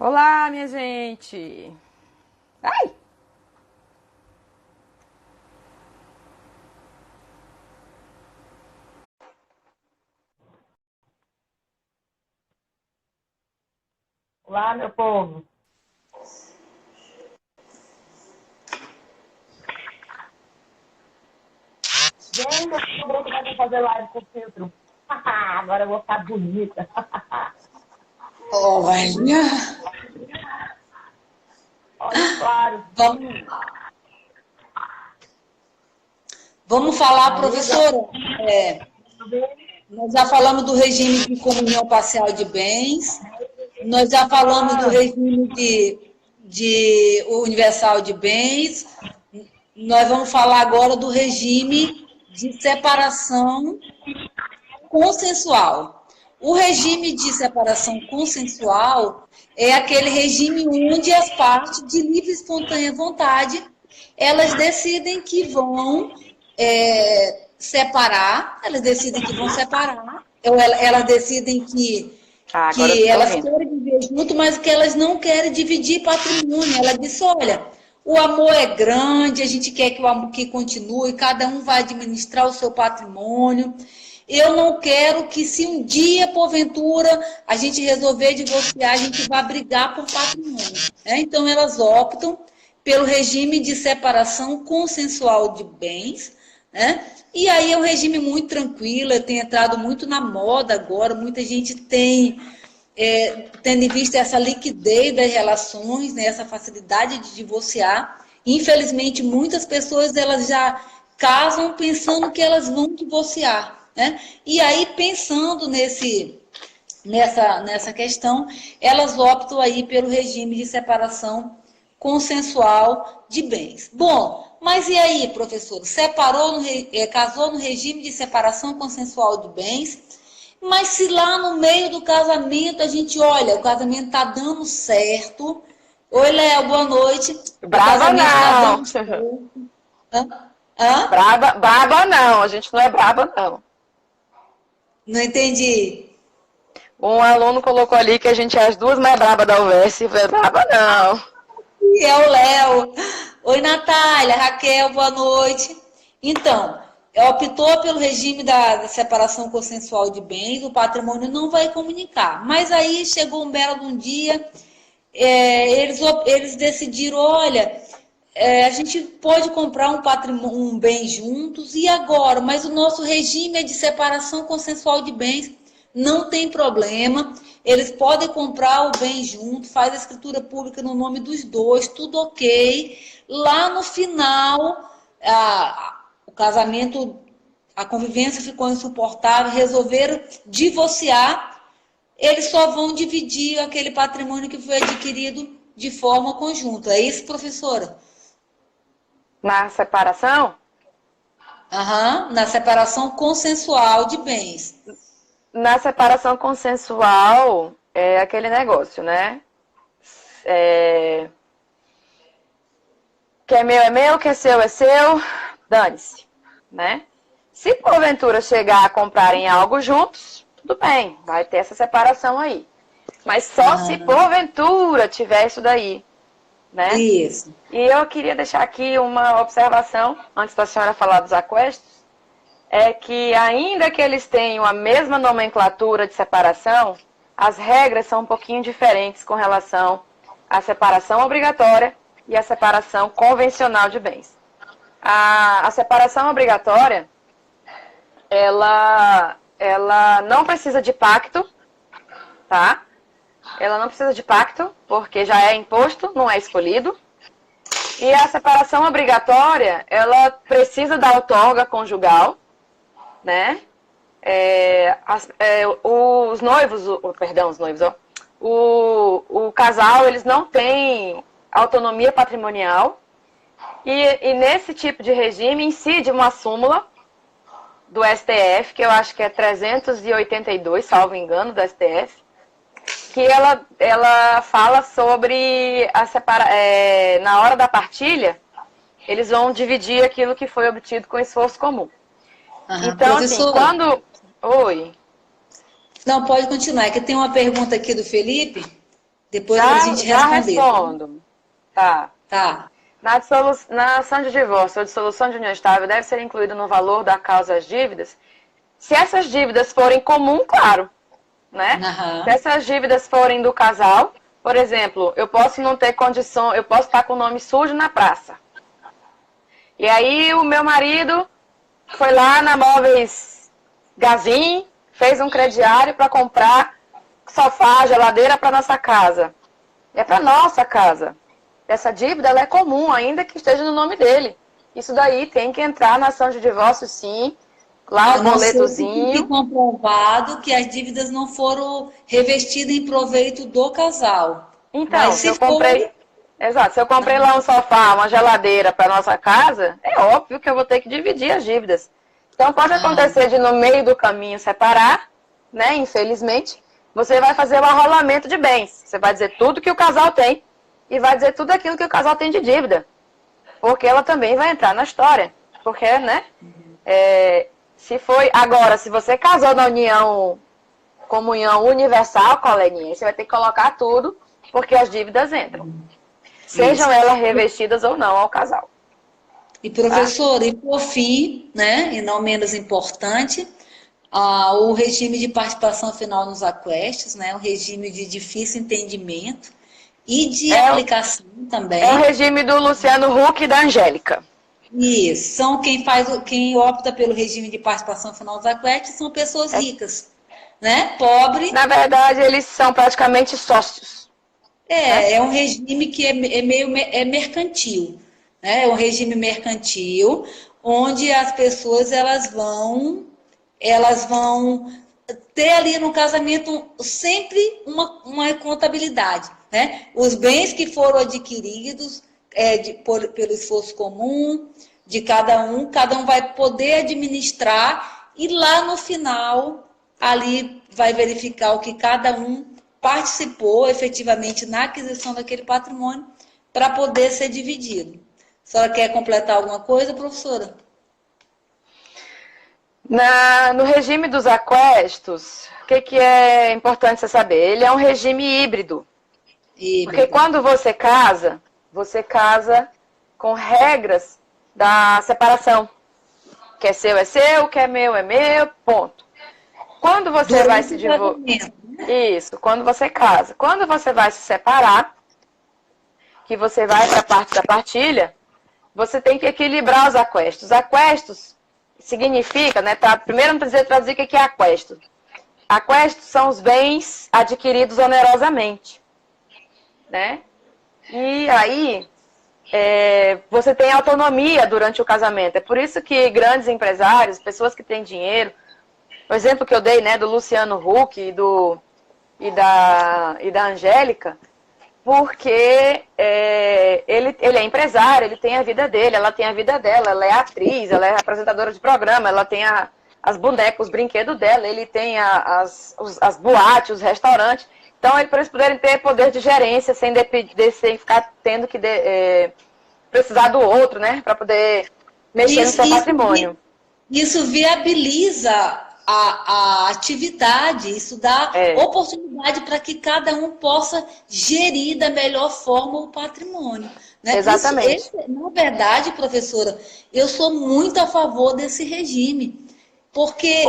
Olá, minha gente! Ai! Olá, meu povo. Gente, eu tô começando a fazer live com o filtro. Agora eu vou ficar bonita. Olha, Olha, claro. vamos, vamos falar, Aí, já. professora. Nós já falamos do regime de comunhão parcial de bens, nós já falamos do regime de universal de bens, nós vamos falar agora do regime de separação consensual. O regime de separação consensual é aquele regime onde as partes, de livre e espontânea vontade, elas decidem que vão separar, ou elas decidem Agora eu que tô elas ouvindo. querem viver junto, mas que elas não querem dividir patrimônio. Ela disse, olha, o amor é grande, a gente quer que o amor que continue, cada um vai administrar o seu patrimônio. Eu não quero que, se um dia, porventura, a gente resolver divorciar, a gente vá brigar por patrimônio. Né? Então, elas optam pelo regime de separação consensual de bens, né? E aí é um regime muito tranquilo, tem entrado muito na moda agora, muita gente tendo em vista essa liquidez das relações, né, essa facilidade de divorciar. Infelizmente, muitas pessoas elas já casam pensando que elas vão divorciar, né? E aí, pensando nessa questão, elas optam aí pelo regime de separação consensual de bens. Bom, mas e aí, professor? Casou no regime de separação consensual de bens, mas se lá no meio do casamento a gente olha, o casamento está dando certo. Oi, Léo, boa noite. O Braba casamento está não! dando certo. Hã? Hã? Braba não, a gente não é braba não. Não entendi. Um aluno colocou ali que a gente é as duas mais brabas da UVS. Não é braba não. E é o Léo. Oi, Natália, Raquel, boa noite. Então, optou pelo regime da separação consensual de bens, o patrimônio não vai comunicar. Mas aí chegou um belo de um dia, eles decidiram, olha, a gente pode comprar um bem juntos, e agora? Mas o nosso regime é de separação consensual de bens, não tem problema, eles podem comprar o bem junto, faz a escritura pública no nome dos dois, tudo ok. Lá no final, o casamento, a convivência ficou insuportável, resolveram divorciar, eles só vão dividir aquele patrimônio que foi adquirido de forma conjunta. É isso, professora? Na separação? Aham, na separação consensual de bens. Na separação consensual é aquele negócio, né? Que é meu, que é seu, dane-se, né? Se porventura chegar a comprarem algo juntos, tudo bem, vai ter essa separação aí. Mas só se Aham, porventura tiver isso daí, né? isso. E eu queria deixar aqui uma observação, antes da senhora falar dos aquestos, é que ainda que eles tenham a mesma nomenclatura de separação, as regras são um pouquinho diferentes com relação à separação obrigatória e à separação convencional de bens. A separação obrigatória, ela não precisa de pacto, tá? Ela não precisa de pacto, porque já é imposto, não é escolhido. E a separação obrigatória, ela precisa da outorga conjugal, né? Os noivos, ó, o casal, eles não têm autonomia patrimonial. E nesse tipo de regime incide uma súmula do STF, que eu acho que é 382, salvo engano, do STF, que ela fala sobre na hora da partilha, eles vão dividir aquilo que foi obtido com esforço comum. Aham. Então, assim, Professora, Oi. não, pode continuar, é que tem uma pergunta aqui do Felipe. Depois a gente Já responder. respondo. Tá. Tá. Na ação de divórcio ou dissolução de união estável, deve ser incluído no valor da causa as dívidas? Se essas dívidas forem comum, claro, né? Aham. Se essas dívidas forem do casal, por exemplo, eu posso não ter condição, eu posso estar com o nome sujo na praça. E aí o meu marido foi lá na Móveis Gazin, fez um crediário para comprar sofá, geladeira para nossa casa. É para nossa casa. Essa dívida ela é comum, ainda que esteja no nome dele. Isso daí tem que entrar na ação de divórcio, sim. Lá o boletozinho. Fique comprovado que as dívidas não foram revestidas em proveito do casal. Então, Mas se eu comprei. Exato, se eu comprei lá um sofá, uma geladeira para nossa casa, é óbvio que eu vou ter que dividir as dívidas. Então pode acontecer de no meio do caminho separar, né? Infelizmente, você vai fazer o arrolamento de bens. Você vai dizer tudo que o casal tem e vai dizer tudo aquilo que o casal tem de dívida. Porque ela também vai entrar na história. Porque, né? Se você casou na comunhão universal, coleguinha, você vai ter que colocar tudo, porque as dívidas entram. Sejam elas revestidas ou não ao casal. E professor, e por fim, né, e não menos importante, o regime de participação final nos aquestos, né, o regime de difícil entendimento e de aplicação também. É o regime do Luciano Huck e da Angélica. Isso, quem opta pelo regime de participação final dos aquestos são pessoas ricas, né, pobre. Na verdade, eles são praticamente sócios. É um regime que é meio mercantil, né? É um regime mercantil onde as pessoas elas vão ter ali no casamento sempre uma contabilidade, né? Os bens que foram adquiridos pelo esforço comum de cada um vai poder administrar e lá no final ali vai verificar o que cada um participou efetivamente na aquisição daquele patrimônio para poder ser dividido. A senhora quer completar alguma coisa, professora? No regime dos aquestos, o que é importante você saber? Ele é um regime híbrido. Porque quando você casa com regras da separação. O que é seu, o que é meu, ponto. Quando você vai se divorciar... Isso, quando você casa. Quando você vai se separar, que você vai para a parte da partilha, você tem que equilibrar os aquestos. Aquestos significa, né? Primeiro não precisa traduzir o que é aquesto. Aquestos são os bens adquiridos onerosamente, né? E aí você tem autonomia durante o casamento. É por isso que grandes empresários, pessoas que têm dinheiro, o exemplo que eu dei, né, do Luciano Huck e da Angélica, porque ele é empresário, ele tem a vida dele, ela tem a vida dela, ela é atriz, ela é apresentadora de programa, ela tem as bonecas, os brinquedos dela, ele tem as boates, os restaurantes. Então, para eles poderem ter poder de gerência sem ficar tendo que precisar do outro, né, para poder mexer no seu patrimônio. Isso viabiliza a atividade, isso dá oportunidade para que cada um possa gerir da melhor forma o patrimônio. Né? Exatamente. Na verdade, professora, eu sou muito a favor desse regime, porque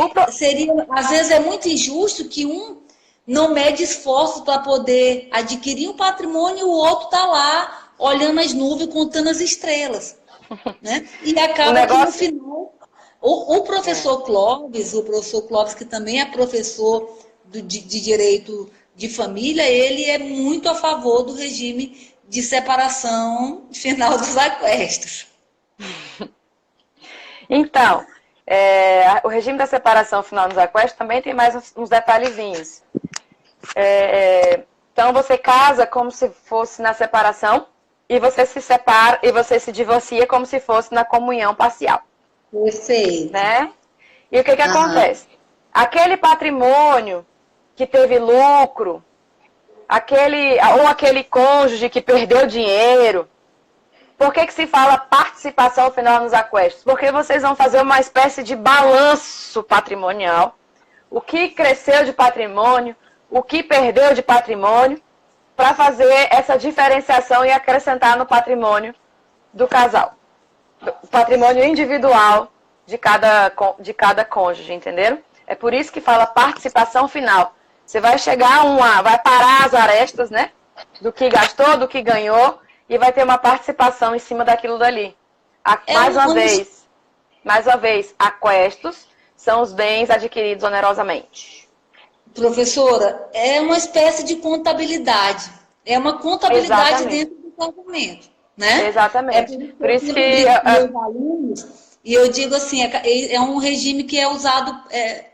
às vezes é muito injusto que um não mede esforço para poder adquirir um patrimônio e o outro está lá olhando as nuvens, contando as estrelas. Né? E acaba que no final... O professor Clóvis, que também é professor de direito de família, ele é muito a favor do regime de separação final dos aquestos. Então, o regime da separação final dos aquestos também tem mais uns detalhezinhos. Então, você casa como se fosse na separação e você se separa e você se divorcia como se fosse na comunhão parcial. Perfeito. Né? E o que acontece? Aquele patrimônio que teve lucro, ou aquele cônjuge que perdeu dinheiro, por que se fala participação final nos aquestos? Porque vocês vão fazer uma espécie de balanço patrimonial, o que cresceu de patrimônio, o que perdeu de patrimônio, para fazer essa diferenciação e acrescentar no patrimônio do casal. O patrimônio individual de cada cônjuge, entenderam? É por isso que fala participação final. Você vai chegar vai parar as arestas, né? Do que gastou, do que ganhou, e vai ter uma participação em cima daquilo dali. Mais uma vez, aquestos são os bens adquiridos onerosamente. Professora, é uma espécie de contabilidade. É uma contabilidade dentro do casamento, né? Exatamente. Por isso que meus alunos, e eu digo assim, é um regime que é usado,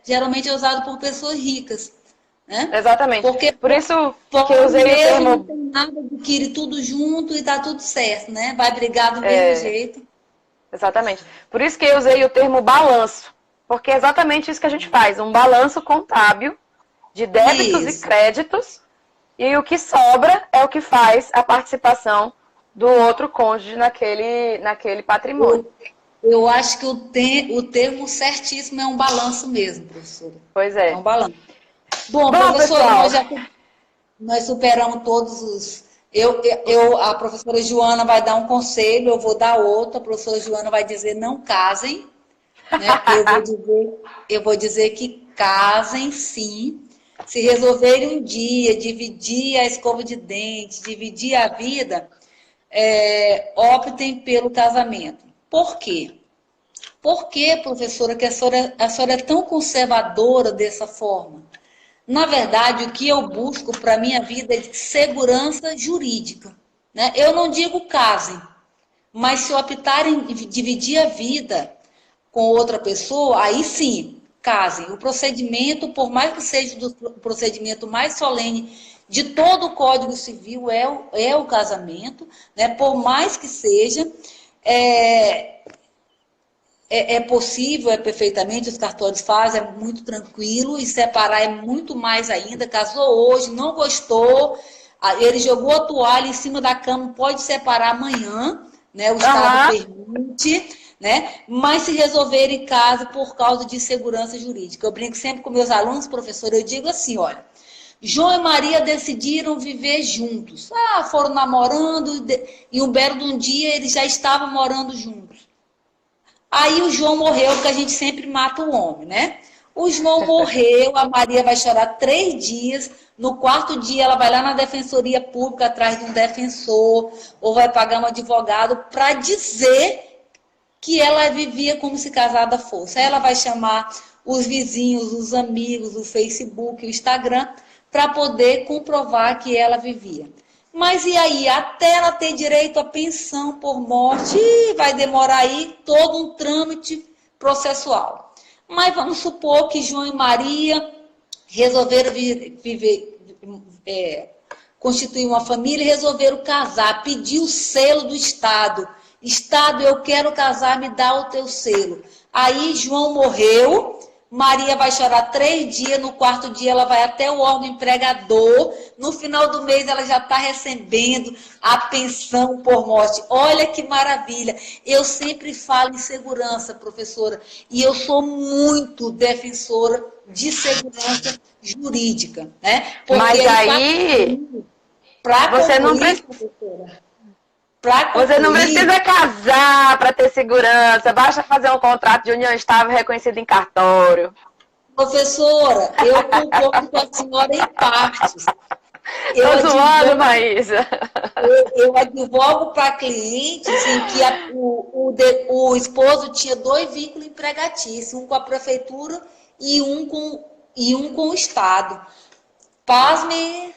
geralmente é usado por pessoas ricas, né? Exatamente. Porque por isso que eu usei o termo... Não tem nada, adquire tudo junto e dá tudo certo, né? Vai brigar do mesmo jeito. Exatamente. Por isso que eu usei o termo balanço. Porque é exatamente isso que a gente faz. Um balanço contábil de débitos e créditos. E o que sobra é o que faz a participação do outro cônjuge naquele patrimônio. Eu acho que o termo certíssimo é um balanço mesmo, professora. Pois é. É um balanço. Bom, professora, nós superamos todos os... a professora Joana vai dar um conselho, eu vou dar outro. A professora Joana vai dizer não casem. Né? Eu vou dizer que casem sim. Se resolverem um dia dividir a escova de dente, dividir a vida, optem pelo casamento. Por quê? Por que, professora, que a senhora é tão conservadora dessa forma? Na verdade, o que eu busco para a minha vida é segurança jurídica. Né? Eu não digo casem, mas se optarem em dividir a vida com outra pessoa, aí sim, casem. O procedimento, por mais que seja o procedimento mais solene de todo o Código Civil, é o casamento, né? Por mais que seja, é possível, perfeitamente, os cartórios fazem, é muito tranquilo, e separar é muito mais ainda. Casou hoje, não gostou, ele jogou a toalha em cima da cama, pode separar amanhã, né? O Estado permite, né? Mas se resolver em casa por causa de segurança jurídica. Eu brinco sempre com meus alunos, professor, eu digo assim, olha, João e Maria decidiram viver juntos. Foram namorando, e um belo de um dia eles já estavam morando juntos. Aí o João morreu, porque a gente sempre mata o homem, né? O João morreu, a Maria vai chorar 3 dias, no 4º dia ela vai lá na Defensoria Pública atrás de um defensor, ou vai pagar um advogado para dizer que ela vivia como se casada fosse. Aí ela vai chamar os vizinhos, os amigos, o Facebook, o Instagram, para poder comprovar que ela vivia. Mas e aí? Até ela ter direito à pensão por morte, vai demorar aí todo um trâmite processual. Mas vamos supor que João e Maria resolveram constituir uma família e resolveram casar, pedir o selo do Estado. Estado, eu quero casar, me dá o teu selo. Aí João morreu, Maria vai chorar 3 dias, no 4º dia ela vai até o órgão empregador, no final do mês ela já está recebendo a pensão por morte. Olha que maravilha! Eu sempre falo em segurança, professora, e eu sou muito defensora de segurança jurídica, né? Porque mas aí, você não precisa... Você não precisa casar para ter segurança, basta fazer um contrato de união estável reconhecido em cartório. Professora, eu concordo com a senhora em partes. Estou zoando, Maísa. Eu advogo para clientes em que o esposo tinha 2 vínculos empregatícios, um com a prefeitura e um com o Estado. Pasmem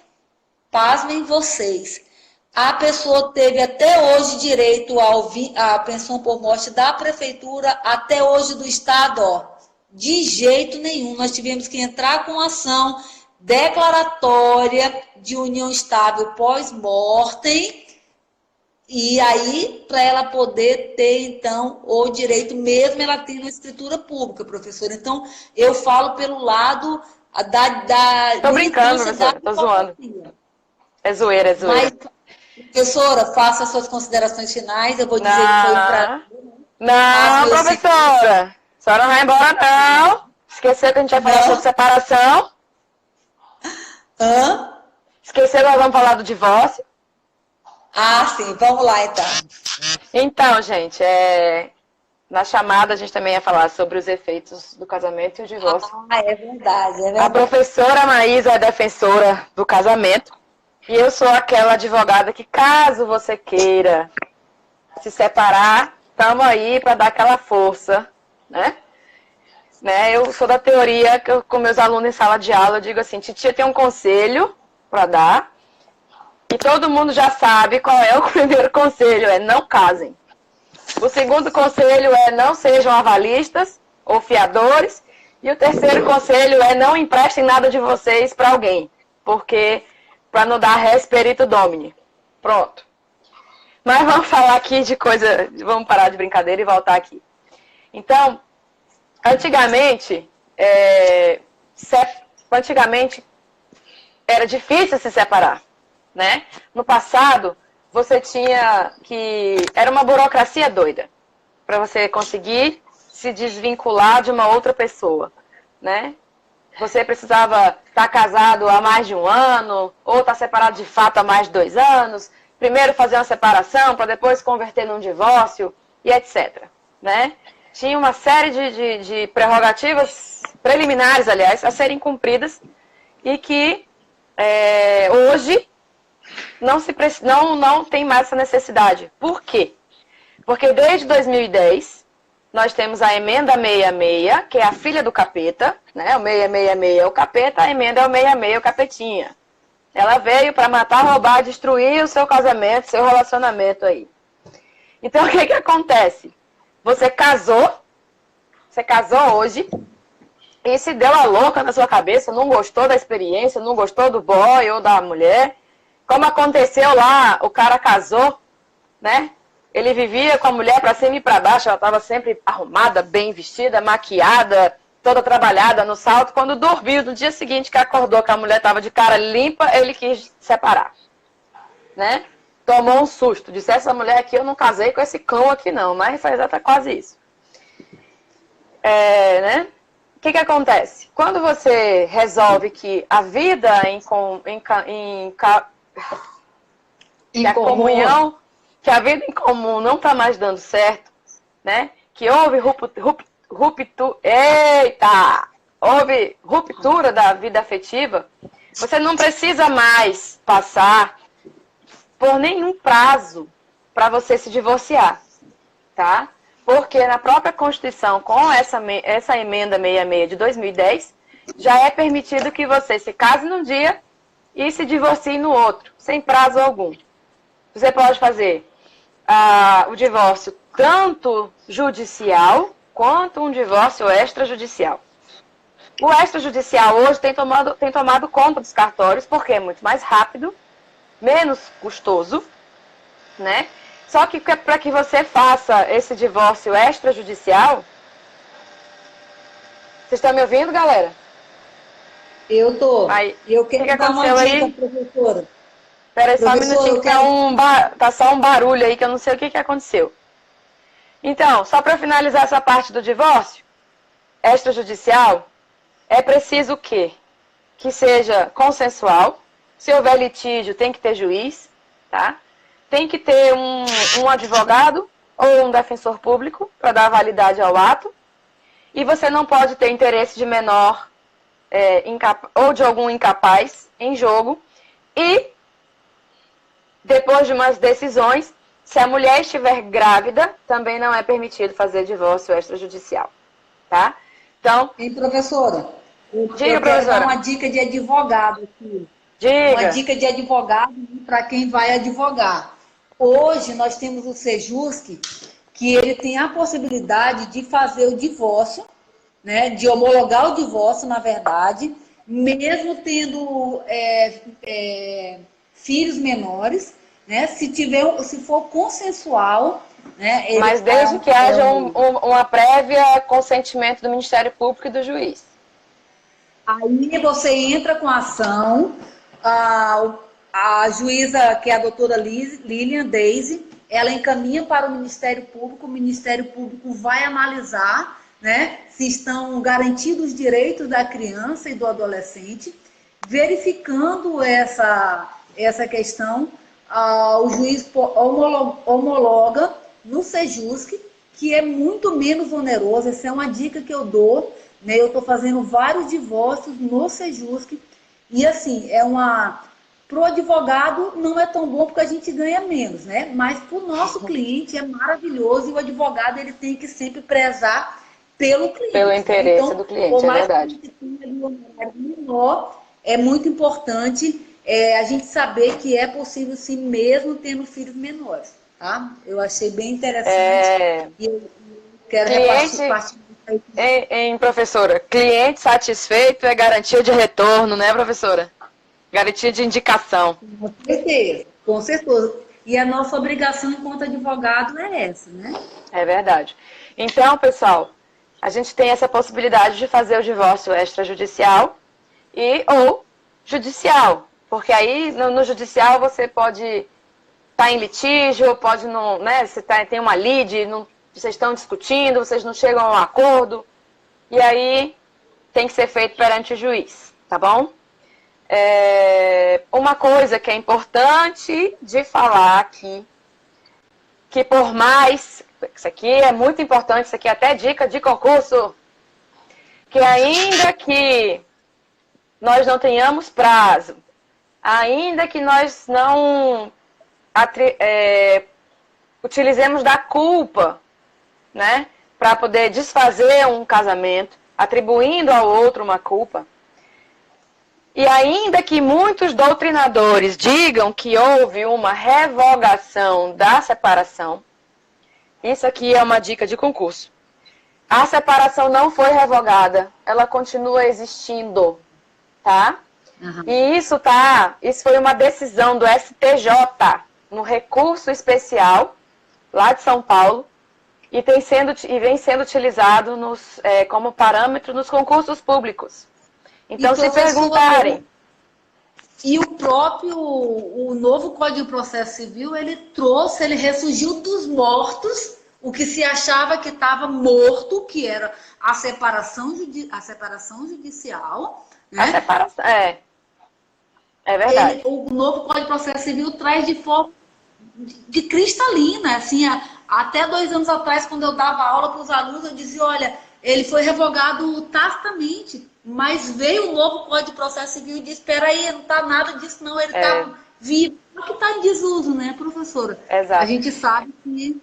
vocês. A pessoa teve até hoje direito à pensão por morte da prefeitura, até hoje do Estado, de jeito nenhum. Nós tivemos que entrar com ação declaratória de união estável pós-mortem, e aí, para ela poder ter, então, o direito, mesmo ela tendo a escritura pública, professora. Então, eu falo pelo lado da Tô brincando, professora, tô zoando. É zoeira. Mas, professora, faça suas considerações finais. Eu vou dizer que foi um prazer. Não, professora. A senhora não vai embora, não. Esqueceu que a gente vai falar sobre separação? Esqueceu, nós vamos falar do divórcio. Ah, sim, vamos lá então. Então, gente, na chamada a gente também ia falar sobre os efeitos do casamento e o divórcio. Ah, é verdade, é A verdade. professora Maísa é defensora do casamento e eu sou aquela advogada que, caso você queira se separar, estamos aí para dar aquela força, né? Eu sou da teoria que com meus alunos em sala de aula eu digo assim, titia tem um conselho para dar e todo mundo já sabe qual é o primeiro conselho, não casem. O segundo conselho é não sejam avalistas ou fiadores. E o terceiro conselho é não emprestem nada de vocês para alguém. Porque, para não dar res perito domini. Pronto. Mas vamos falar aqui de coisa... Vamos parar de brincadeira e voltar aqui. Então, antigamente era difícil se separar, né? No passado, você tinha que... Era uma burocracia doida para você conseguir se desvincular de uma outra pessoa, né? Você precisava estar casado há mais de um ano, ou estar separado de fato há mais de 2 anos, primeiro fazer uma separação, para depois converter num divórcio, e etc. Né? Tinha uma série de prerrogativas preliminares, aliás, a serem cumpridas, e que hoje não tem mais essa necessidade. Por quê? Porque desde 2010, nós temos a emenda 66, que é a filha do capeta, né? O 666 é o capeta, a emenda é o 66, o capetinha. Ela veio para matar, roubar, destruir o seu casamento, seu relacionamento aí. Então, o que acontece? Você casou hoje, e se deu a louca na sua cabeça, não gostou da experiência, não gostou do boy ou da mulher. Como aconteceu lá, o cara casou, né? Ele vivia com a mulher para cima e para baixo, ela estava sempre arrumada, bem vestida, maquiada, toda trabalhada no salto. Quando dormiu, no dia seguinte que acordou que a mulher estava de cara limpa, ele quis separar, né? Tomou um susto, disse, essa mulher aqui eu não casei com esse cão aqui não, mas foi exatamente quase isso. Né? O que acontece? Quando você resolve que a vida comunhão, que a vida em comum não está mais dando certo, né? Que houve ruptura da vida afetiva, você não precisa mais passar por nenhum prazo para você se divorciar, tá? Porque na própria Constituição, com essa emenda 66 de 2010, já é permitido que você se case num dia e se divorcie no outro, sem prazo algum. Você pode fazer o divórcio tanto judicial quanto um divórcio extrajudicial. O extrajudicial hoje tem tomado conta dos cartórios porque é muito mais rápido, menos custoso, né? Só que para que você faça esse divórcio extrajudicial... Vocês estão me ouvindo, galera? Eu tô. Aí, Eu quero dar uma dica, aí? Professora. Espera aí só um minutinho, que tá só um barulho aí que eu não sei o que aconteceu. Então, só para finalizar essa parte do divórcio extrajudicial, é preciso o quê? Que seja consensual. Se houver litígio, tem que ter juiz, tá? Tem que ter um advogado ou um defensor público para dar validade ao ato. E você não pode ter interesse de menor ou de algum incapaz em jogo. E, depois de umas decisões, se a mulher estiver grávida, também não é permitido fazer divórcio extrajudicial, tá? Então... E, professora, diga, eu quero dar uma dica de advogado aqui. Diga. Uma dica de advogado para quem vai advogar. Hoje, nós temos o Sejusc, que ele tem a possibilidade de fazer o divórcio, né, de homologar o divórcio, na verdade, mesmo tendo filhos menores, né, se for consensual, né? Mas desde que haja uma prévia consentimento do Ministério Público e do juiz. Aí você entra com a ação, a juíza, que é a doutora Lilian Daisy, ela encaminha para o Ministério Público vai analisar, né, se estão garantidos os direitos da criança e do adolescente, verificando essa questão, o juiz homologa no Sejusc, que é muito menos oneroso. Essa é uma dica que eu dou, né? Eu estou fazendo vários divórcios no Sejusc, e assim, para o advogado não é tão bom porque a gente ganha menos, né? Mas para o nosso cliente é maravilhoso, e o advogado ele tem que sempre prezar pelo cliente. Pelo interesse, então, do cliente, é verdade. Que a gente tenha um honorário menor, é muito importante a gente saber que é possível sim, mesmo tendo filhos menores, tá? Eu achei bem interessante e eu quero repartir. Professora, cliente satisfeito é garantia de retorno, né, professora? Garantia de indicação. Com certeza. E a nossa obrigação enquanto advogado é essa, né? É verdade. Então, pessoal, a gente tem essa possibilidade de fazer o divórcio extrajudicial ou judicial. Porque aí, no judicial, você pode estar em litígio, pode não, né? Você tem uma lide, vocês estão discutindo, vocês não chegam a um acordo. E aí, tem que ser feito perante o juiz, tá bom? Uma coisa que é importante de falar aqui, que por mais, isso aqui é muito importante, isso aqui é até dica de concurso, que ainda que nós não tenhamos prazo, ainda que nós não utilizemos da culpa, né, para poder desfazer um casamento, atribuindo ao outro uma culpa, e ainda que muitos doutrinadores digam que houve uma revogação da separação, isso aqui é uma dica de concurso. A separação não foi revogada, ela continua existindo, tá? Uhum. E isso foi uma decisão do STJ, no recurso especial, lá de São Paulo, e vem sendo utilizado como parâmetro nos concursos públicos. Então, se perguntarem... E o novo Código de Processo Civil, ele ressurgiu dos mortos, o que se achava que estava morto, que era a separação judicial. Né? A separação, é verdade. O novo Código de Processo Civil traz de forma de cristalina, assim, até 2 anos atrás, quando eu dava aula para os alunos, eu dizia, olha, ele foi revogado tacitamente, mas veio o novo Código de Processo Civil e disse, espera aí, não está nada disso não, ele está vivo. Só que está em desuso, né, professora? Exato. A gente sabe que...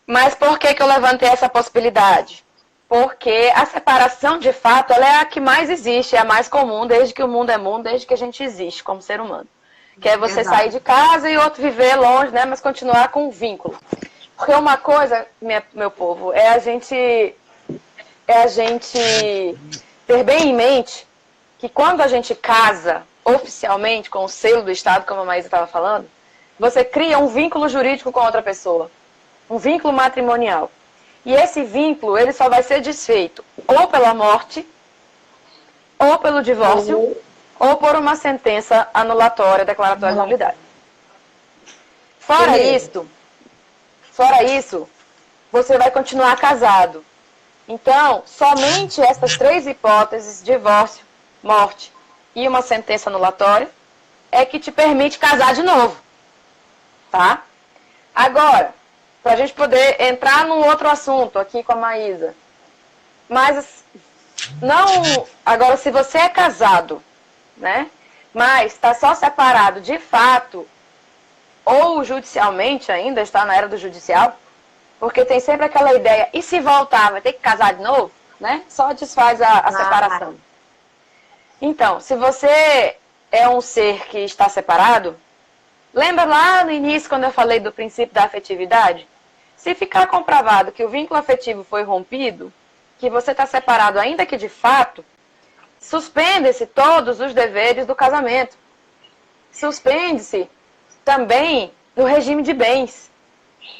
Mas por que eu levantei essa possibilidade? Porque a separação, de fato, ela é a que mais existe, é a mais comum, desde que o mundo é mundo, desde que a gente existe como ser humano. Que é você sair de casa e outro viver longe, né, mas continuar com um vínculo. Porque uma coisa, meu povo, é a gente ter bem em mente que quando a gente casa oficialmente com o selo do Estado, como a Maísa estava falando, você cria um vínculo jurídico com outra pessoa, um vínculo matrimonial. E esse vínculo, ele só vai ser desfeito ou pela morte, ou pelo divórcio, ou por uma sentença anulatória, declaratória de nulidade. Fora isso, você vai continuar casado. Então, somente essas 3 hipóteses, divórcio, morte e uma sentença anulatória, é que te permite casar de novo. Tá? Agora, para a gente poder entrar num outro assunto aqui com a Maísa. Mas, agora, se você é casado, né? Mas está só separado de fato, ou judicialmente ainda, está na era do judicial, porque tem sempre aquela ideia, e se voltar, vai ter que casar de novo? Né? Só desfaz a separação. Então, se você é um ser que está separado, lembra lá no início, quando eu falei do princípio da afetividade? Se ficar comprovado que o vínculo afetivo foi rompido, que você está separado ainda que de fato, suspende-se todos os deveres do casamento. Suspende-se também no regime de bens.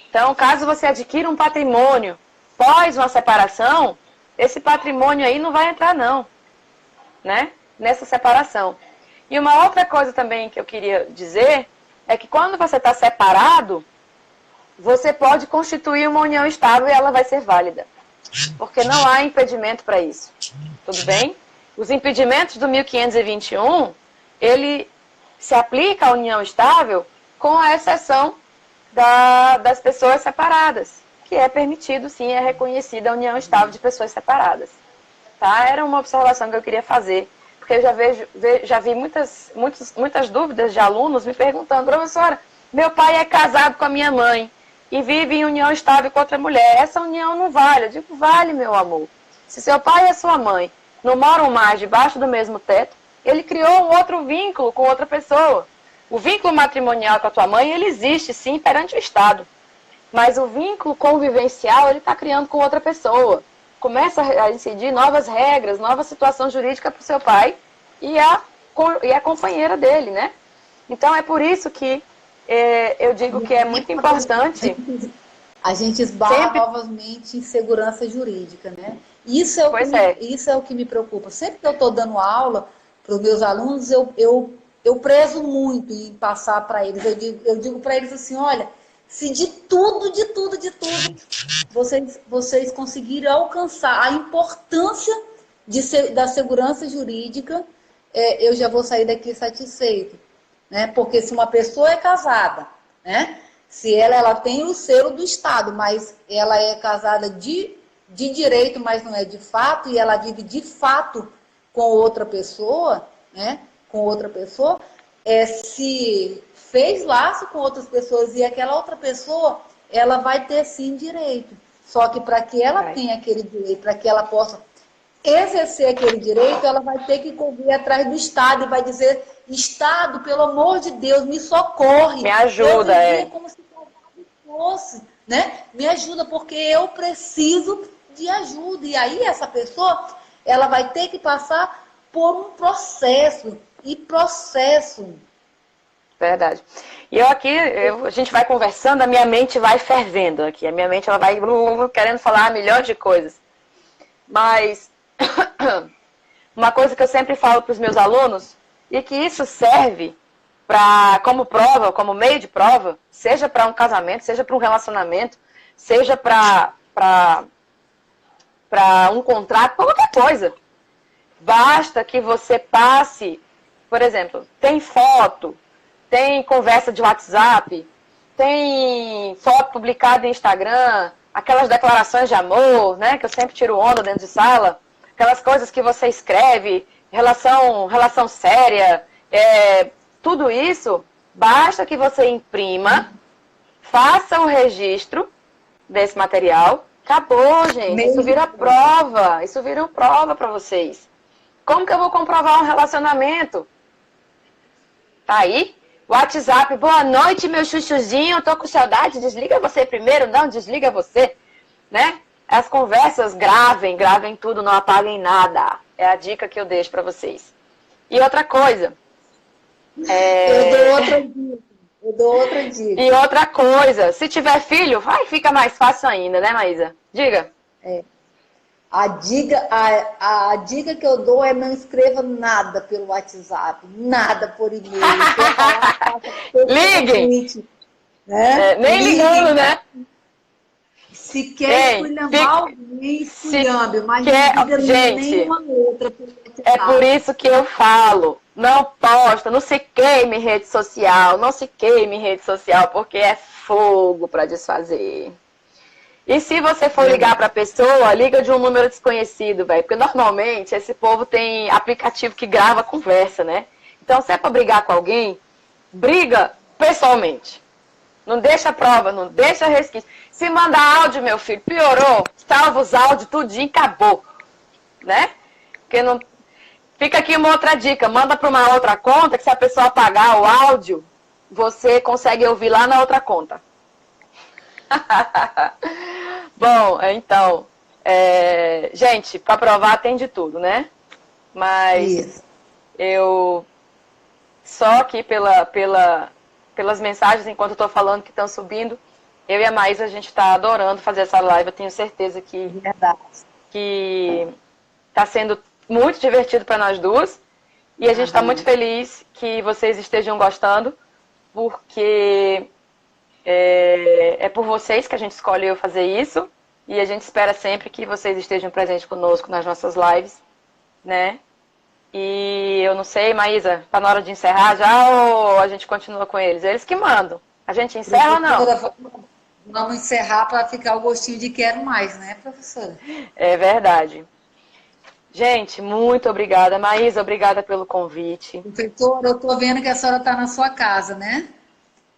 Então, caso você adquira um patrimônio pós uma separação, esse patrimônio aí não vai entrar não, né? Nessa separação. E uma outra coisa também que eu queria dizer é que quando você está separado, você pode constituir uma união estável e ela vai ser válida. Porque não há impedimento para isso. Tudo bem? Os impedimentos do 1521 ele se aplica à união estável com a exceção das pessoas separadas, que é permitido, sim, é reconhecida a união estável de pessoas separadas. Tá? Era uma observação que eu queria fazer, porque eu já vi muitas dúvidas de alunos me perguntando: professora, meu pai é casado com a minha mãe e vive em união estável com outra mulher, essa união não vale? Eu digo: vale, meu amor. Se seu pai e sua mãe não moram mais debaixo do mesmo teto, ele criou um outro vínculo com outra pessoa. O vínculo matrimonial com a tua mãe, ele existe sim perante o Estado, mas o vínculo convivencial ele está criando com outra pessoa. Começa a incidir novas regras, nova situação jurídica para o seu pai e a companheira dele, né? Então é por isso que eu digo que é muito importante. A gente esbarra novamente em segurança jurídica, né? Isso é o que me preocupa. Sempre que eu estou dando aula para os meus alunos, eu prezo muito em passar para eles. Eu digo para eles assim: olha, se de tudo, vocês conseguirem alcançar a importância da segurança jurídica, eu já vou sair daqui satisfeito. Né? Porque se uma pessoa é casada, né? Se ela tem o selo do Estado, mas ela é casada de direito, mas não é de fato, e ela vive de fato com outra pessoa, né? Se fez laço com outras pessoas e aquela outra pessoa, ela vai ter sim direito. Só que para que ela tenha aquele direito, para que ela possa exercer aquele direito, ela vai ter que correr atrás do Estado e vai dizer: Estado, pelo amor de Deus, me socorre. Me ajuda, como se fosse, né? Me ajuda, porque eu preciso de ajuda. E aí essa pessoa, ela vai ter que passar por um processo. Verdade. E a gente vai conversando, a minha mente vai fervendo aqui. A minha mente ela vai querendo falar milhões de coisas. Mas uma coisa que eu sempre falo para os meus alunos, e que isso serve como prova, como meio de prova, seja para um casamento, seja para um relacionamento, seja para um contrato, para qualquer coisa. Basta que você passe, por exemplo, tem foto, tem conversa de WhatsApp, tem foto publicada no Instagram, aquelas declarações de amor, né, que eu sempre tiro onda dentro de sala, aquelas coisas que você escreve, relação séria, tudo isso, basta que você imprima, faça o registro desse material, acabou, gente, isso vira prova para vocês. Como que eu vou comprovar um relacionamento? Tá aí? WhatsApp, boa noite, meu chuchuzinho, eu tô com saudade, desliga você primeiro, não, desliga você, né? As conversas gravem tudo, não apaguem nada. É a dica que eu deixo pra vocês. E outra coisa. Eu dou outra dica. E outra coisa, se tiver filho, fica mais fácil ainda, né, Maísa? Diga. A dica que eu dou é: não escreva nada pelo WhatsApp, nada por e-mail. Liguem! Né? Nem ligando, né? Se quer esculhambar alguém, esculhambe, mas não liga nenhuma outra pelo WhatsApp. É por isso que eu falo, não posta, não se queime em rede social, porque é fogo para desfazer. E se você for ligar para a pessoa, liga de um número desconhecido, velho. Porque normalmente esse povo tem aplicativo que grava a conversa, né? Então, se é para brigar com alguém, briga pessoalmente. Não deixa prova, não deixa resquício. Se mandar áudio, meu filho, piorou. Salva os áudios, tudinho, acabou. Né? Porque não... Fica aqui uma outra dica. Manda para uma outra conta, que se a pessoa apagar o áudio, você consegue ouvir lá na outra conta. Bom, então, gente, para provar tem de tudo, né? Mas eu só aqui pelas mensagens, enquanto eu tô falando, que estão subindo, eu e a Maísa, a gente está adorando fazer essa live. Eu tenho certeza que está sendo muito divertido para nós duas. E a gente está muito feliz que vocês estejam gostando, porque é por vocês que a gente escolheu fazer isso. E a gente espera sempre que vocês estejam presentes conosco nas nossas lives, né? E eu não sei, Maísa, tá na hora de encerrar já ou a gente continua com eles? Eles que mandam. A gente encerra ou não? Vamos encerrar para ficar o gostinho de quero mais, né, professora? É verdade. Gente, muito obrigada. Maísa, obrigada pelo convite. Professora, eu tô vendo que a senhora está na sua casa, né?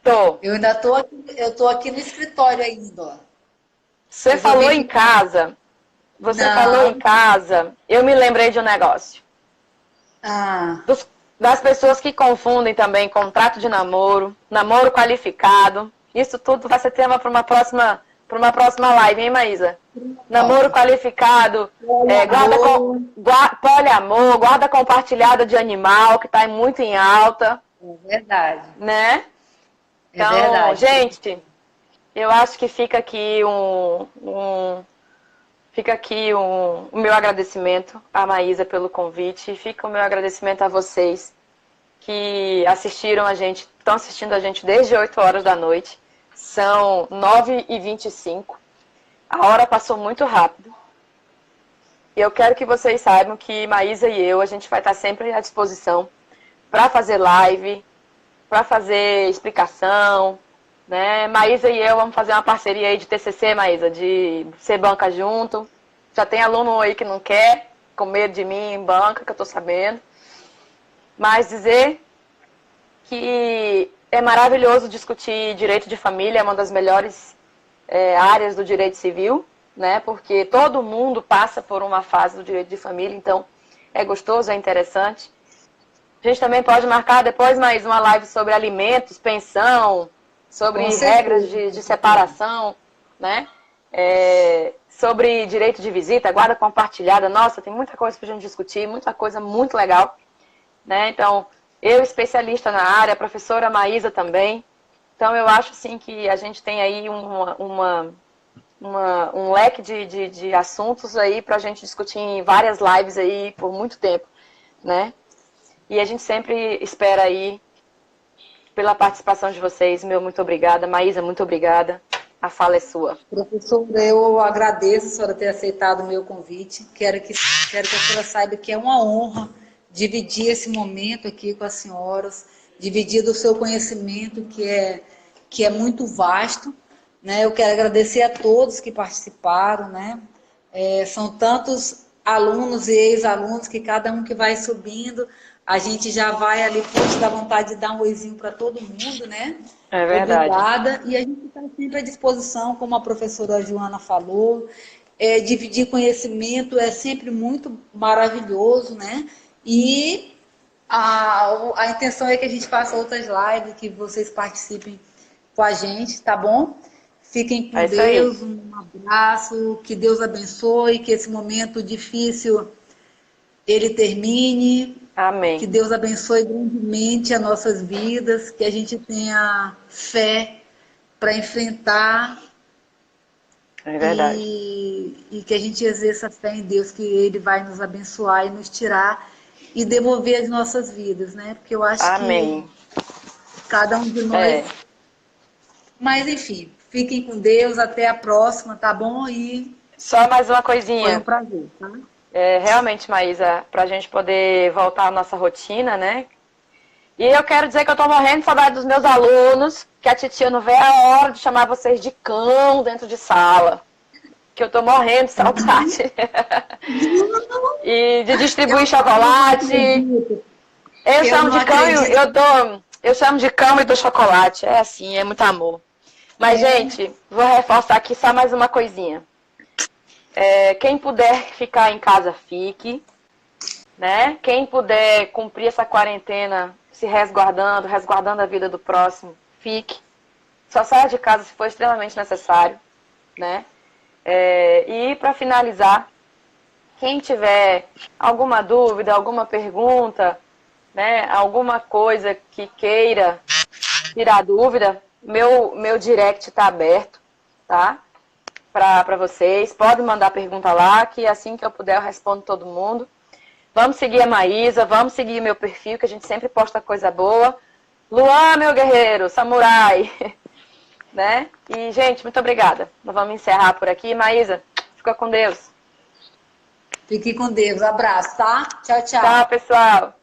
Tô. Eu ainda tô aqui no escritório ainda, ó. Você Eu vou falou em verificar. casa. Você falou em Não. casa. Eu me lembrei de um negócio. Ah, Das pessoas que confundem também contrato de namoro, namoro qualificado. Isso tudo vai ser tema para uma próxima live, hein, Maísa? Namoro qualificado, poliamor, guarda compartilhada de animal, que está muito em alta, é verdade. né? É Então, verdade. gente, eu acho que fica aqui o meu agradecimento à Maísa pelo convite. Fica o meu agradecimento a vocês que assistiram a gente, estão assistindo a gente desde 8 horas da noite. São 9h25. A hora passou muito rápido. E eu quero que vocês saibam que Maísa e eu, a gente vai estar sempre à disposição para fazer live, para fazer explicação, né? Maísa e eu vamos fazer uma parceria aí de TCC, Maísa, de ser banca junto. Já tem aluno aí que não quer, com medo de mim em banca, que eu tô sabendo. Mas dizer que é maravilhoso discutir direito de família, é uma das melhores áreas do direito civil, né? Porque todo mundo passa por uma fase do direito de família, então é gostoso, é interessante. A gente também pode marcar depois mais uma live sobre alimentos, pensão, sobre regras de separação, né? Sobre direito de visita, guarda compartilhada. Nossa, tem muita coisa para a gente discutir, muita coisa muito legal, né? Então, eu especialista na área, a professora Maísa também. Então, eu acho assim que a gente tem aí um leque de assuntos aí para a gente discutir em várias lives aí por muito tempo, né? E a gente sempre espera aí pela participação de vocês. Meu muito obrigada. Maísa, muito obrigada. A fala é sua. Professora, eu agradeço a senhora ter aceitado o meu convite. Quero que a senhora saiba que é uma honra dividir esse momento aqui com as senhoras, dividir do seu conhecimento, que é muito vasto, né? Eu quero agradecer a todos que participaram, né? São tantos alunos e ex-alunos que cada um que vai subindo, a gente já vai ali, poxa, dá vontade de dar um oizinho para todo mundo, né? É verdade. Obrigada. E a gente está sempre à disposição, como a professora Joana falou. Dividir conhecimento é sempre muito maravilhoso, né? E a intenção é que a gente faça outras lives, que vocês participem com a gente, tá bom? Fiquem com Deus, um abraço, que Deus abençoe, que esse momento difícil ele termine. Amém. Que Deus abençoe grandemente as nossas vidas, que a gente tenha fé para enfrentar. É verdade. E que a gente exerça fé em Deus, que Ele vai nos abençoar e nos tirar e devolver as nossas vidas, né? Porque eu acho Amém. que cada um de nós... Mas, enfim, fiquem com Deus, até a próxima, tá bom? E só mais uma coisinha. Foi um prazer, tá? Realmente, Maísa, para a gente poder voltar à nossa rotina, né? E eu quero dizer que eu tô morrendo de saudade dos meus alunos, que a titia não vê a hora de chamar vocês de cão dentro de sala. Que eu tô morrendo de saudade. E de distribuir chocolate. Eu chamo de cão e eu chamo de cão e dou chocolate. É assim, é muito amor. Mas, gente, vou reforçar aqui só mais uma coisinha. Quem puder ficar em casa, fique. Né? Quem puder cumprir essa quarentena, se resguardando a vida do próximo, fique. Só saia de casa se for extremamente necessário. Né? E para finalizar, quem tiver alguma dúvida, alguma pergunta, né, alguma coisa que queira tirar dúvida, meu direct está aberto, tá? Para vocês. Podem mandar pergunta lá, que assim que eu puder eu respondo todo mundo. Vamos seguir a Maísa, vamos seguir meu perfil, que a gente sempre posta coisa boa. Luan, meu guerreiro, samurai. Né? E, gente, muito obrigada. Nós vamos encerrar por aqui. Maísa, fica com Deus. Fique com Deus. Abraço, tá? Tchau, tchau. Tchau, pessoal.